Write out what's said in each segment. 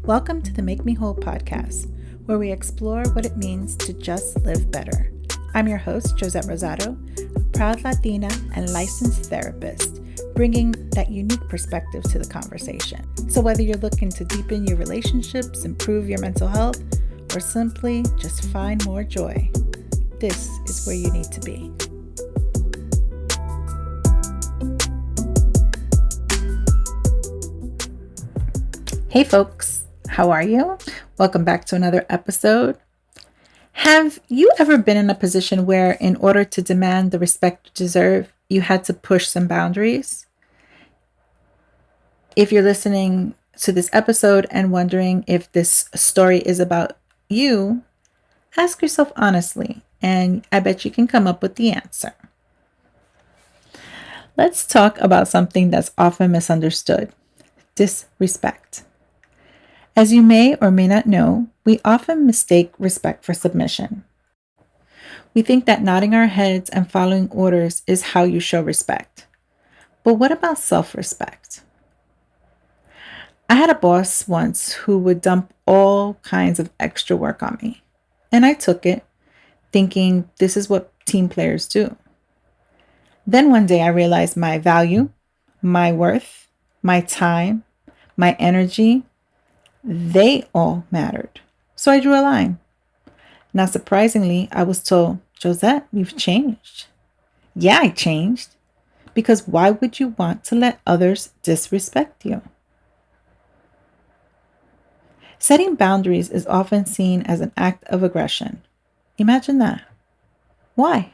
Welcome to the Make Me Whole podcast, where we explore what it means to just live better. I'm your host, Joset Rosado, a proud Latina and licensed therapist, bringing that unique perspective to the conversation. So whether you're looking to deepen your relationships, improve your mental health, or simply just find more joy, this is where you need to be. Hey folks, how are you? Welcome back to another episode. Have you ever been in a position where in order to demand the respect you deserve, you had to push some boundaries? If you're listening to this episode and wondering if this story is about you, ask yourself honestly, and I bet you can come up with the answer. Let's talk about something that's often misunderstood: disrespect. As you may or may not know, we often mistake respect for submission. We think that nodding our heads and following orders is how you show respect. But what about self-respect? I had a boss once who would dump all kinds of extra work on me, and I took it, thinking this is what team players do. Then one day I realized my value, my worth, my time, my energy, they all mattered. So I drew a line. Not surprisingly, I was told, "Joset, you've changed." Yeah, I changed. Because why would you want to let others disrespect you? Setting boundaries is often seen as an act of aggression. Imagine that. Why?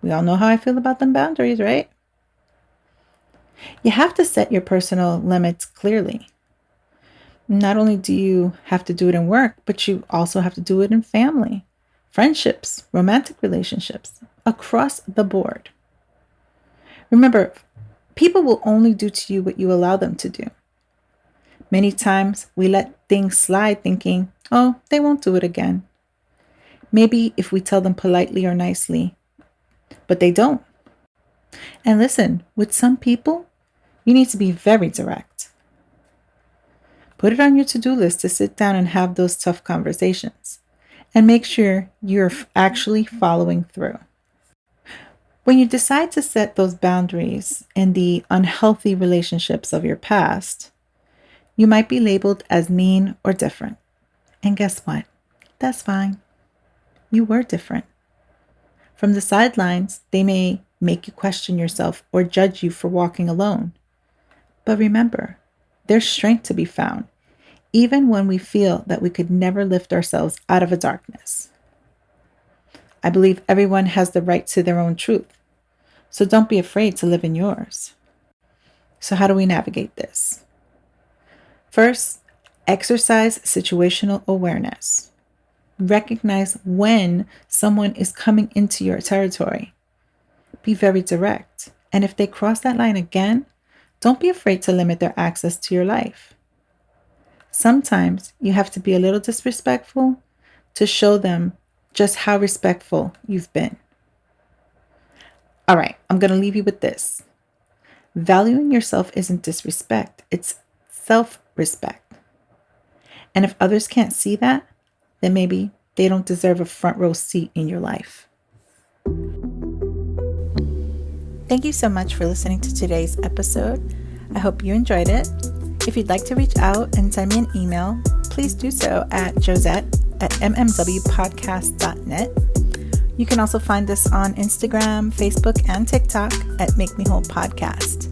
We all know how I feel about them boundaries, right? You have to set your personal limits clearly. Not only do you have to do it in work, but you also have to do it in family, friendships, romantic relationships, across the board. Remember, people will only do to you what you allow them to do. Many times we let things slide thinking, oh, they won't do it again. Maybe if we tell them politely or nicely, but they don't. And listen, with some people, you need to be very direct. Put it on your to-do list to sit down and have those tough conversations and make sure you're actually following through. When you decide to set those boundaries in the unhealthy relationships of your past, you might be labeled as mean or different. And guess what? That's fine. You were different. From the sidelines, they may make you question yourself or judge you for walking alone. But remember, there's strength to be found, even when we feel that we could never lift ourselves out of a darkness. I believe everyone has the right to their own truth, so don't be afraid to live in yours. So how do we navigate this? First, exercise situational awareness. Recognize when someone is coming into your territory. Be very direct, and if they cross that line again, don't be afraid to limit their access to your life. Sometimes you have to be a little disrespectful to show them just how respectful you've been. All right, I'm going to leave you with this. Valuing yourself isn't disrespect, it's self-respect. And if others can't see that, then maybe they don't deserve a front row seat in your life. Thank you so much for listening to today's episode. I hope you enjoyed it. If you'd like to reach out and send me an email, please do so at joset@mmwpodcast.net. You can also find us on Instagram, Facebook, and TikTok at Make Me Whole Podcast.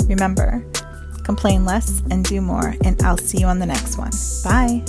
Remember, complain less and do more, and I'll see you on the next one. Bye.